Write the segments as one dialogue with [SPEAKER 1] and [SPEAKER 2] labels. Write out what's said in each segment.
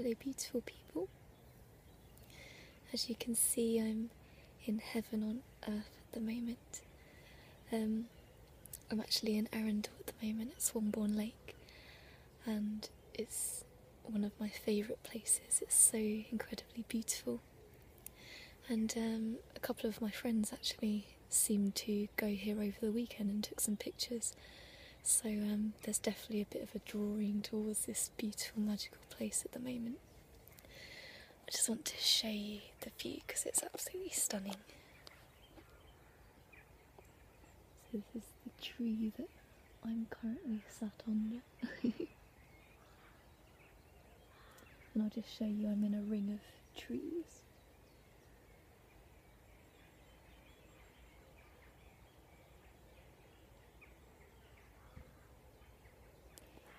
[SPEAKER 1] Hello beautiful people. As you can see, I'm in heaven on earth at the moment. I'm actually in Arundel at the moment at Swanbourne Lake, and it's one of my favourite places. It's so incredibly beautiful, and a couple of my friends actually seemed to go here over the weekend and took some pictures, so there's definitely a bit of a drawing towards this beautiful magical place at the moment. I just want to show you the view because it's absolutely stunning. So this is the tree that I'm currently sat under. And I'll just show you I'm in a ring of trees.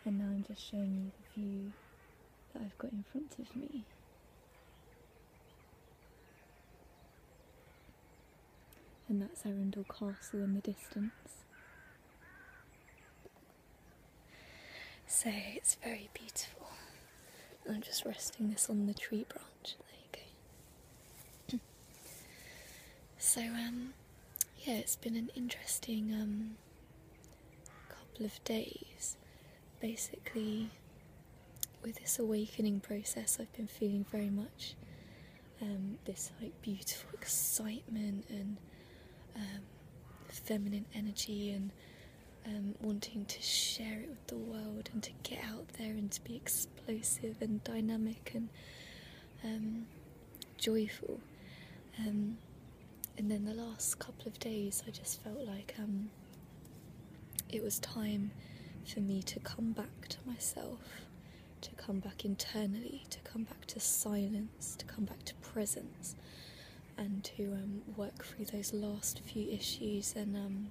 [SPEAKER 1] And now I'm just showing you the view that I've got in front of me. And that's Arundel Castle in the distance. So it's very beautiful. I'm just resting this on the tree branch. There you go. So yeah, it's been an interesting couple of days. Basically, with this awakening process, I've been feeling very much this like beautiful excitement and feminine energy, and wanting to share it with the world and to get out there and to be explosive and dynamic and joyful. And then the last couple of days I just felt like it was time for me to come back to myself, to come back internally, to come back to silence, to come back to presence, and to work through those last few issues and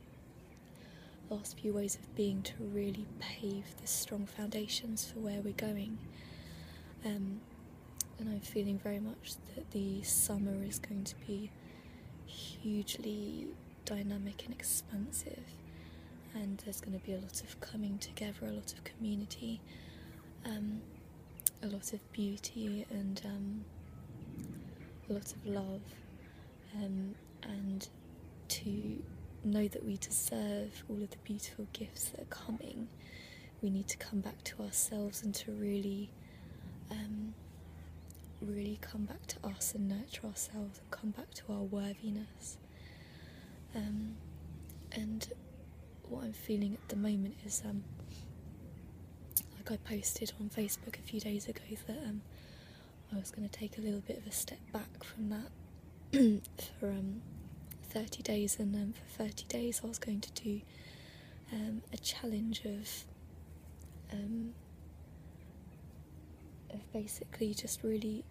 [SPEAKER 1] last few ways of being, to really pave the strong foundations for where we're going. And I'm feeling very much that the summer is going to be hugely dynamic and expansive, and there's going to be a lot of coming together, a lot of community, a lot of beauty, and a lot of love, and to know that we deserve all of the beautiful gifts that are coming. We need to come back to ourselves and to really come back to us and nurture ourselves and come back to our worthiness. And what I'm feeling at the moment is like I posted on Facebook a few days ago that I was going to take a little bit of a step back from that for 30 days, and for 30 days I was going to do a challenge of basically just really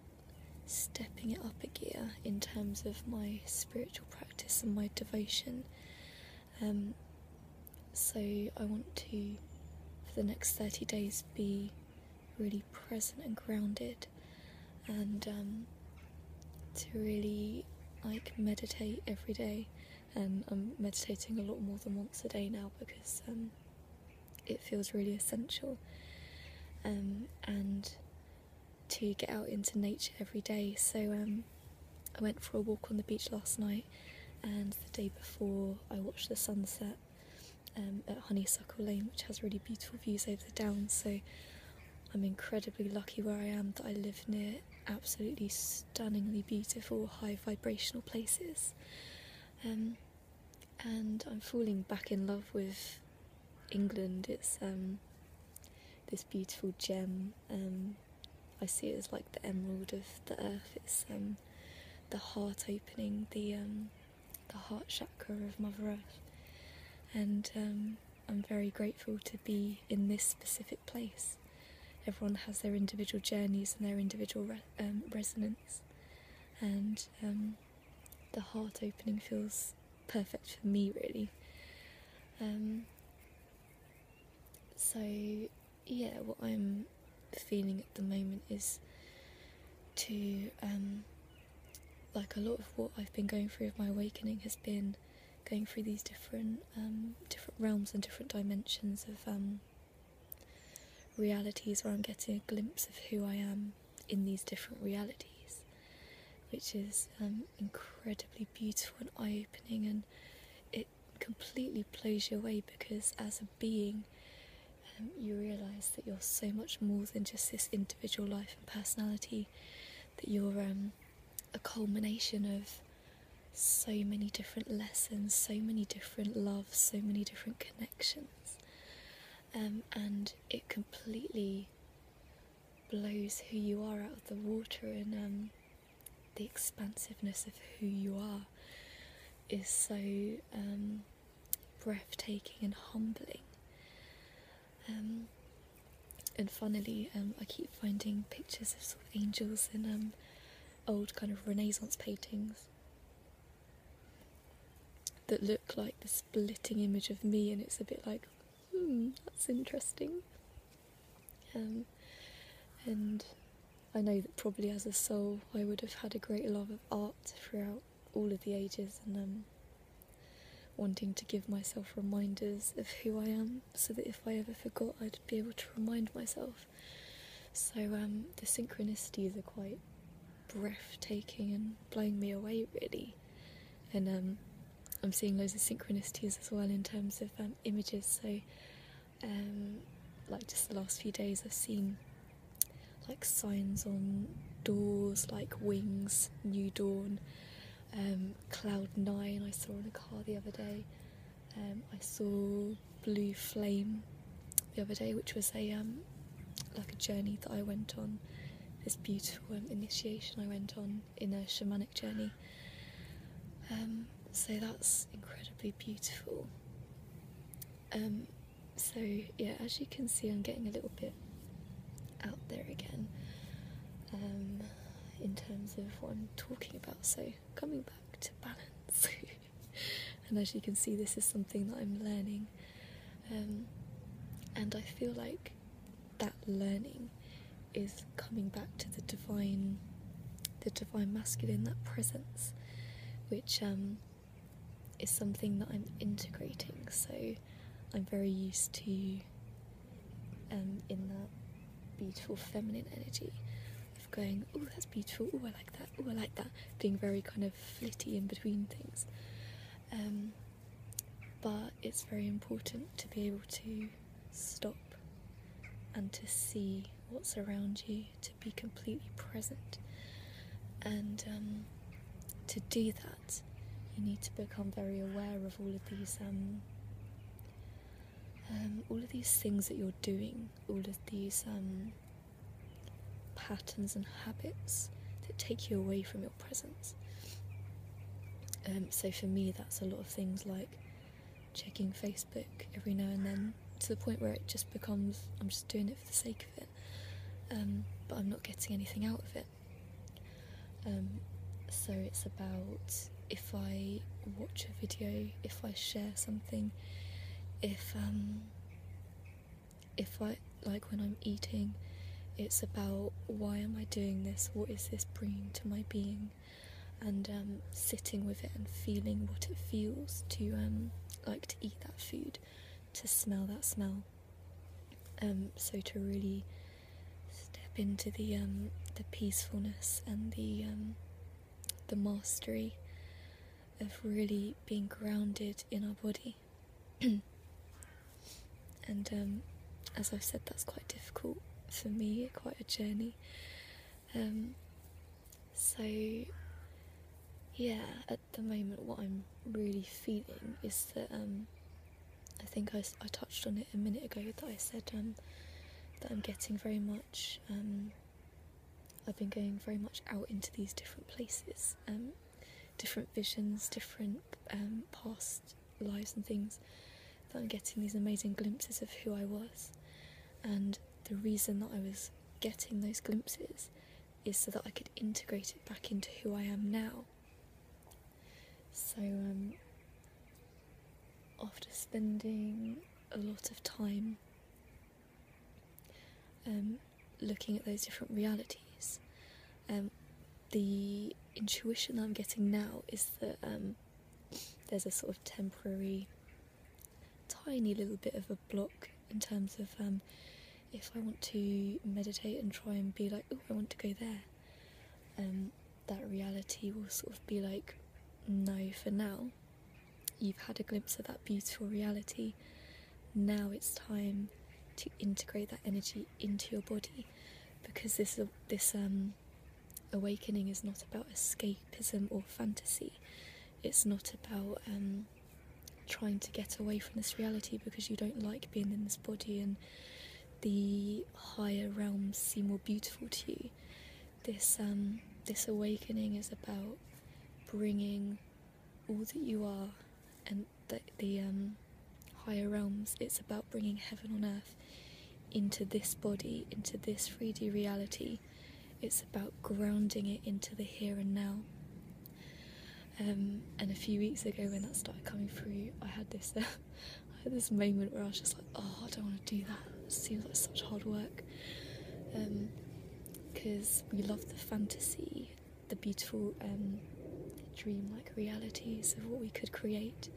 [SPEAKER 1] stepping it up a gear in terms of my spiritual practice and my devotion. So I want to, for the next 30 days, be really present and grounded, and to really like meditate every day. And I'm meditating a lot more than once a day now because it feels really essential, and to get out into nature every day. So I went for a walk on the beach last night, and the day before I watched the sunset at Honeysuckle Lane, which has really beautiful views over the downs. So I'm incredibly lucky where I am, that I live near absolutely stunningly beautiful high vibrational places, and I'm falling back in love with England. It's this beautiful gem. I see it as like the emerald of the earth. It's the heart opening, the heart chakra of Mother Earth, and I'm very grateful to be in this specific place. Everyone has their individual journeys and their individual resonance, and the heart opening feels perfect for me, really. So yeah, what I'm feeling at the moment is to like a lot of what I've been going through with my awakening has been going through these different realms and different dimensions of realities where I'm getting a glimpse of who I am in these different realities, which is incredibly beautiful and eye-opening, and it completely blows you away, because as a being, you realise that you're so much more than just this individual life and personality, that you're a culmination of so many different lessons, so many different loves, so many different connections, and it completely blows who you are out of the water, and the expansiveness of who you are is so breathtaking and humbling. And funnily, I keep finding pictures of sort of angels in old kind of Renaissance paintings that look like the splitting image of me, and it's a bit like, that's interesting. And I know that probably as a soul I would have had a great love of art throughout all of the ages, and wanting to give myself reminders of who I am, so that if I ever forgot, I'd be able to remind myself. So the synchronicities are quite breathtaking and blowing me away, really. And I'm seeing loads of synchronicities as well in terms of images. So like just the last few days I've seen like signs on doors, like wings, new dawn, cloud 9 I saw in a car the other day. I saw blue flame the other day, which was a like a journey that I went on, this beautiful initiation I went on in a shamanic journey. So that's incredibly beautiful. So yeah, as you can see, I'm getting a little bit out there again, in terms of what I'm talking about, so coming back to balance. And as you can see, this is something that I'm learning, and I feel like that learning is coming back to the divine masculine, that presence, which is something that I'm integrating. So I'm very used to in that beautiful feminine energy of going, oh, that's beautiful, oh, I like that, oh, I like that, being very kind of flitty in between things. But it's very important to be able to stop and to see what's around you, to be completely present. And to do that, you need to become very aware of all of these things that you're doing, all of these patterns and habits that take you away from your presence. So for me, that's a lot of things like checking Facebook every now and then, to the point where it just becomes, I'm just doing it for the sake of it, but I'm not getting anything out of it. So it's about, if I watch a video, if I share something, if I, like when I'm eating, it's about, why am I doing this, what is this bringing to my being, and sitting with it and feeling what it feels to like to eat that food, to smell that smell. So to really step into the peacefulness and the mastery of really being grounded in our body. And as I've said, that's quite difficult for me, quite a journey. So yeah, at the moment what I'm really feeling is that I think I touched on it a minute ago, that I said that I'm getting very much, I've been going very much out into these different places, different visions, different past lives and things, that I'm getting these amazing glimpses of who I was. And the reason that I was getting those glimpses is so that I could integrate it back into who I am now. So after spending a lot of time looking at those different realities, the intuition that I'm getting now is that there's a sort of temporary, tiny little bit of a block in terms of if I want to meditate and try and be like, oh, I want to go there, that reality will sort of be like, no, for now, you've had a glimpse of that beautiful reality. Now it's time to integrate that energy into your body, because this awakening is not about escapism or fantasy. It's not about trying to get away from this reality because you don't like being in this body and the higher realms seem more beautiful to you. This awakening is about bringing all that you are, and the higher realms, it's about bringing heaven on earth into this body, into this 3D reality. It's about grounding it into the here and now. And a few weeks ago, when that started coming through, I had this moment where I was just like, oh, I don't want to do that. It seems like such hard work. Because we love the fantasy, the beautiful dream-like realities of what we could create.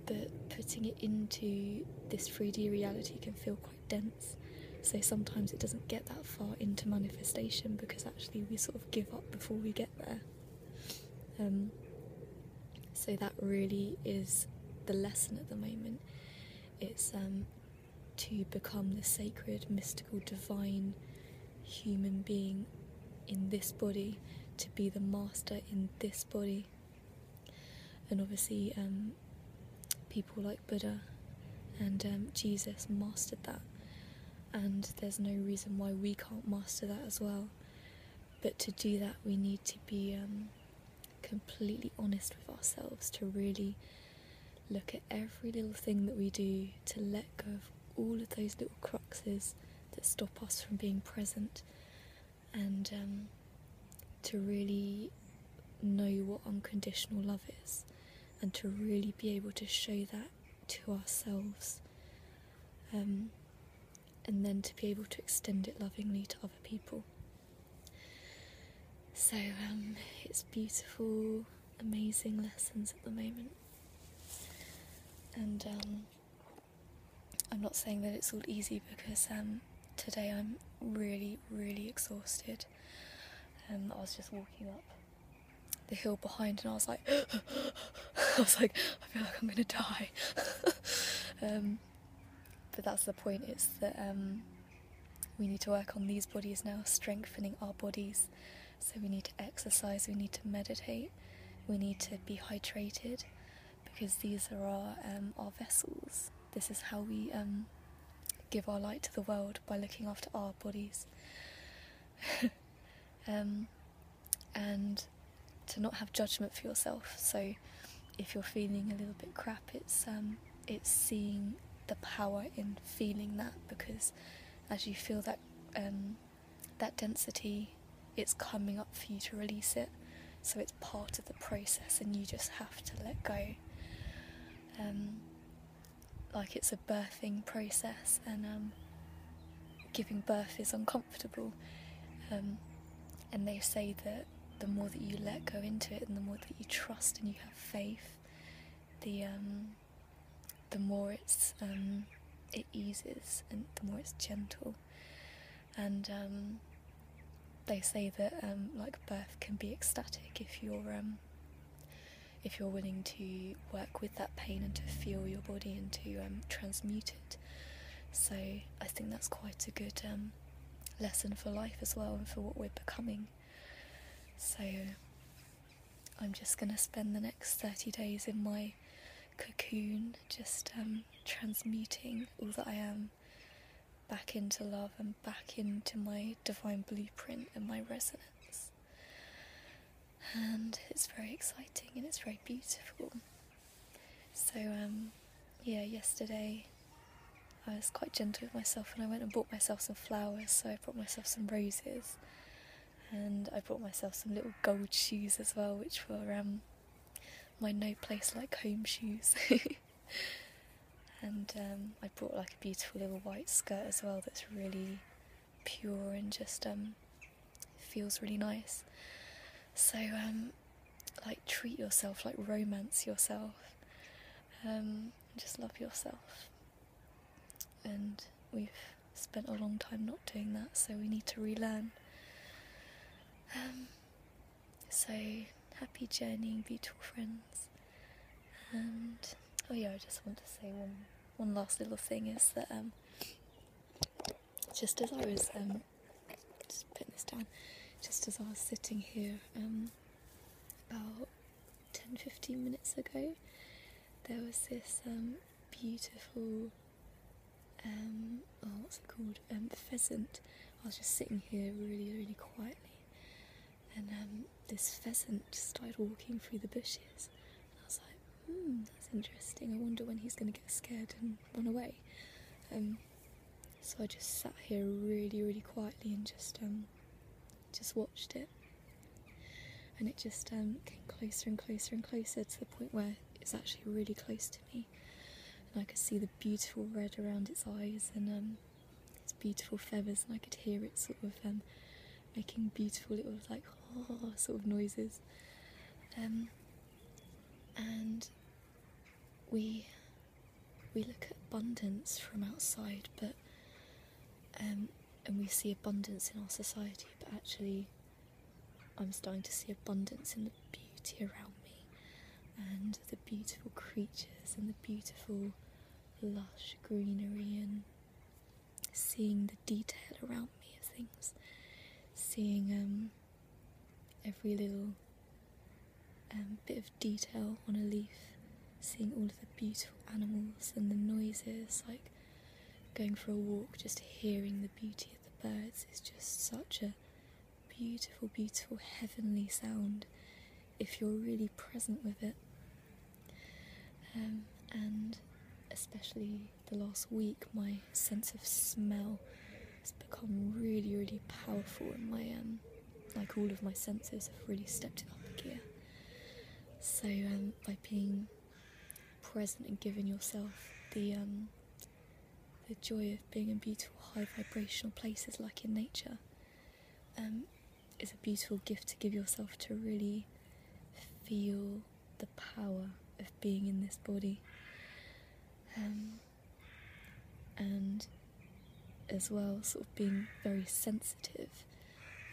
[SPEAKER 1] But putting it into this 3D reality can feel quite dense. So sometimes it doesn't get that far into manifestation because actually we sort of give up before we get there. So that really is the lesson at the moment. It's to become the sacred, mystical, divine human being in this body, to be the master in this body. And obviously people like Buddha and Jesus mastered that, and there's no reason why we can't master that as well. But to do that, we need to be completely honest with ourselves, to really look at every little thing that we do, to let go of all of those little cruxes that stop us from being present, and to really know what unconditional love is, and to really be able to show that to ourselves, and then to be able to extend it lovingly to other people. So it's beautiful, amazing lessons at the moment, and I'm not saying that it's all easy, because today I'm really, really exhausted. I was just walking up the hill behind and I was like I feel like I'm gonna die. But that's the point, it's that we need to work on these bodies now, strengthening our bodies. So we need to exercise, we need to meditate, we need to be hydrated, because these are our vessels. This is how we give our light to the world, by looking after our bodies. And to not have judgment for yourself. So if you're feeling a little bit crap, it's seeing the power in feeling that, because as you feel that that density, it's coming up for you to release it. So it's part of the process, and you just have to let go. Like it's a birthing process, and giving birth is uncomfortable. And they say that the more that you let go into it, and the more that you trust and you have faith, the more it eases, and the more it's gentle. And they say that like birth can be ecstatic if you're willing to work with that pain and to feel your body and to transmute it. So I think that's quite a good lesson for life as well, and for what we're becoming. So I'm just going to spend the next 30 days in my cocoon, just transmuting all that I am back into love and back into my divine blueprint and my resonance. And it's very exciting and it's very beautiful. So yesterday I was quite gentle with myself, and I went and bought myself some flowers. So I brought myself some roses, and I brought myself some little gold shoes as well, which were my no place like home shoes. And I brought like a beautiful little white skirt as well that's really pure and just feels really nice. So like treat yourself, like romance yourself, just love yourself. And we've spent a long time not doing that, so we need to relearn. So, happy journeying, beautiful friends. And, oh yeah, I just want to say one last little thing is that, just as I was, just putting this down, just as I was sitting here, about 10-15 minutes ago, there was this, beautiful, what's it called, pheasant. I was just sitting here really, really quietly, and this pheasant started walking through the bushes, and I was like, that's interesting, I wonder when he's going to get scared and run away. So I just sat here really, really quietly and just watched it, and it just came closer and closer and closer to the point where it's actually really close to me, and I could see the beautiful red around its eyes and its beautiful feathers, and I could hear it sort of making beautiful little like sort of noises, and we look at abundance from outside, but and we see abundance in our society, but actually I'm starting to see abundance in the beauty around me, and the beautiful creatures and the beautiful lush greenery, and seeing the detail around me of things, seeing every little bit of detail on a leaf, seeing all of the beautiful animals and the noises, like going for a walk, just hearing the beauty of the birds is just such a beautiful, beautiful, heavenly sound if you're really present with it. And especially the last week, my sense of smell has become really, really powerful, and my like all of my senses have really stepped it up a gear. So by being present and giving yourself the joy of being in beautiful high vibrational places like in nature, is a beautiful gift to give yourself to really feel the power of being in this body, and as well sort of being very sensitive.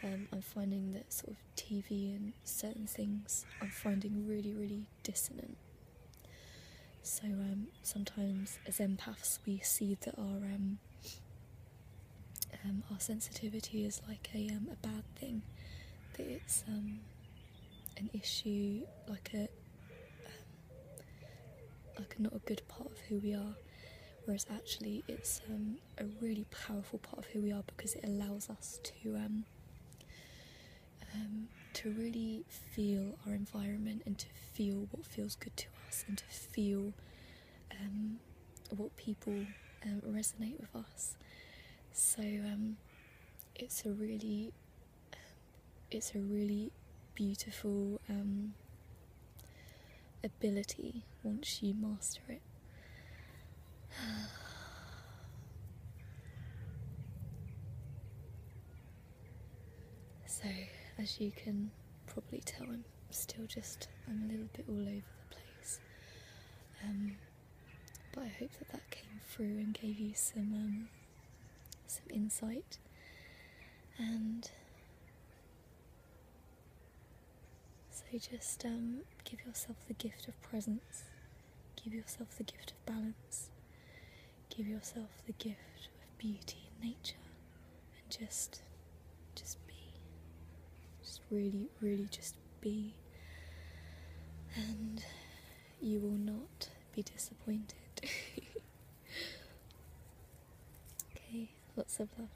[SPEAKER 1] I'm finding that sort of TV and certain things I'm finding really, really dissonant. So sometimes as empaths we see that our sensitivity is like a bad thing, that it's an issue, like a not a good part of who we are, whereas actually it's a really powerful part of who we are, because it allows us to really feel our environment, and to feel what feels good to us, and to feel what people resonate with us. So it's a really beautiful ability once you master it. So, as you can probably tell, I'm a little bit all over the place. But I hope that came through and gave you some insight. And so just give yourself the gift of presence, give yourself the gift of balance, give yourself the gift of beauty in nature, and just be. Just really, really just be. And you will not be disappointed. Okay, lots of love.